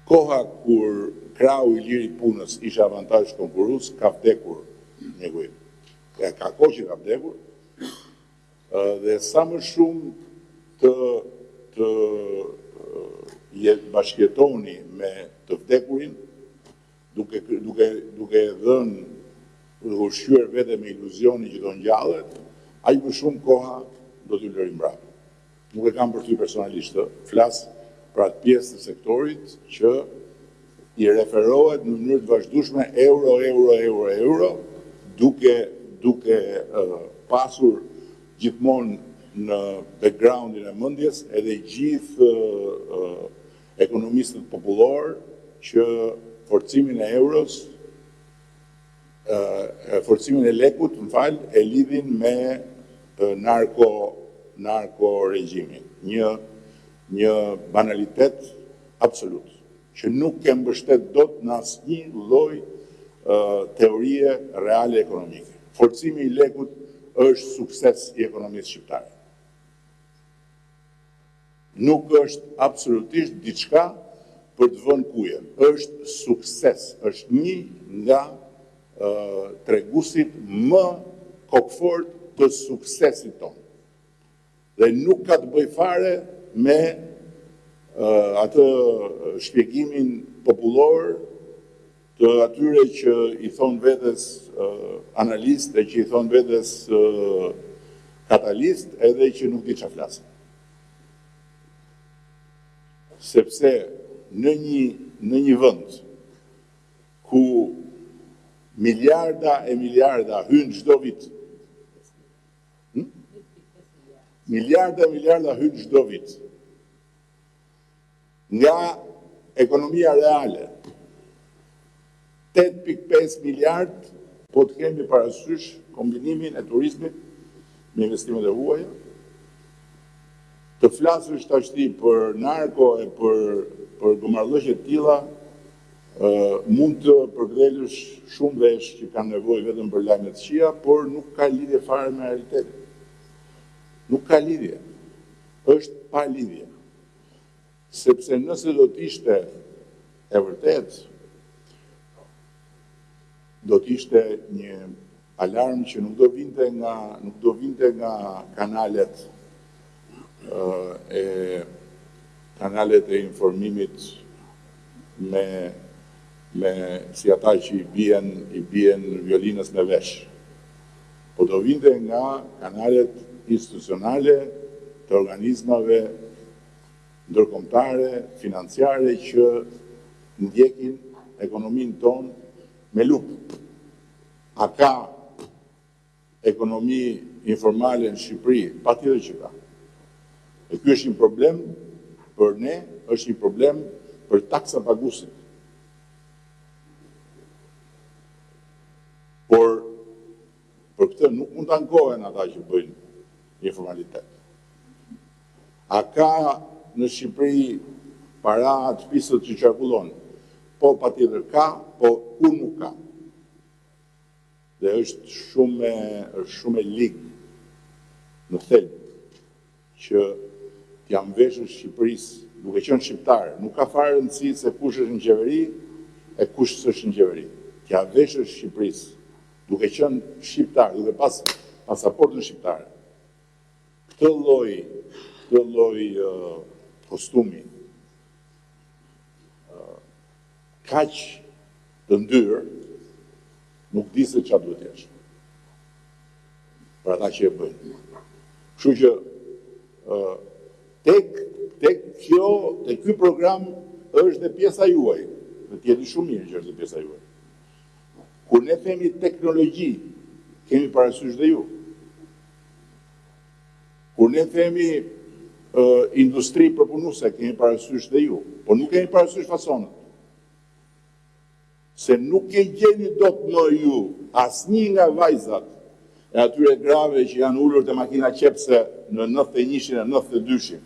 Koha kur krau I liri punës isha avantazh konkurrues, ka vdekur një kujt. Ka kohë që ka vdekur, dhe sa më shumë të bashkëjetoni me të vdekurin, duke dhënë ushqyer vete me iluzionin që do ngjallet, aq më shumë koha do t'ju lëri mbrapa. Nuk e kam për ty personalisht, flas për atë pjesë të sektorit që I referohet në mënyrë të vazhdueshme euro, duke pasur gjithmonë në backgroundin e mendjes edhe gjithë ekonomistët popullor që forcimin e euros, forcimin e lekut, e lidhin me narko regjimin. Një banalitet absolut, që nuk e mbështet dot në asnjë lloj teorie reale ekonomike. Forcimi I lekut është sukses I ekonomisë shqiptare. Nuk është absolutisht diçka për të vënë kuje. Është sukses, është një nga treguesit më kokfort të suksesit tonë. Dhe nuk ka të bëjë fare me atë shpjegimin popullor të atyre që I thonë vetes analist e që I thonë vetes katalist edhe që nuk di çfarë flasin. Sepse në një vend ku miliarda e miliarda hynë çdo vit. Miliarda e miliarda hynë çdo vit. Nga ekonomia reale, 8.5 miliard, po të kemi parasysh kombinimin e turizmit me investimet e huaja, të flasësh tashti për narko e për gomarrëllëqe të tilla, mund të përkthelesh shumë vesh që kanë nevojë vetëm për lajme të këqija, por nuk ka lidhje fare me realitetin. Nuk ka lidhje. Është pa lidhje. Sepse nëse do t'ishte e vërtet, do t'ishte një alarm që nuk do vinte nga kanalet e informimit me si ata që I bien violinës me vesh. Po do vinte nga kanalet institucionale të organizmave ndërkombëtare, financiare që ndjekin ekonominë tonë me lupë. A ka ekonomi informale në Shqipëri? Patjetër që ka. E ky është një problem për ne, është një problem për taksa paguesit. Por për këtë nuk mund të ankohen ata që bëjnë informalitet. A ka në Shqipëri para të pisët që qarkullon? Po patjetër ka, po ku nuk ka. Dhe është shumë e ligë në thelb që t'jam veshur Shqipërisë, duke qenë shqiptare, nuk ka fare rëndësi se kush është në qeveri e kush s'është në qeveri. T'ja veshur Shqipërisë, duke qenë shqiptar, duke pas pasaportën shqiptare. Këtë lloj kostumi kaq të ndyrë, nuk di se çfarë duhet jesh. Për ata që e bëjnë. Kështu që tek ky program është dhe pjesa juaj, dhe t'jeni shumë mirë që është dhe pjesa juaj. Kur ne themi teknologji, kemi parasysh dhe ju. Kur ne themi industri përpunuese, kemi parasysh dhe ju. Por nuk kemi parasysh fasonët. Se nuk e gjeni dot më ju asnjë nga vajzat e atyre grave që janë ulur te makina qepse në 91-shin e 92-shin.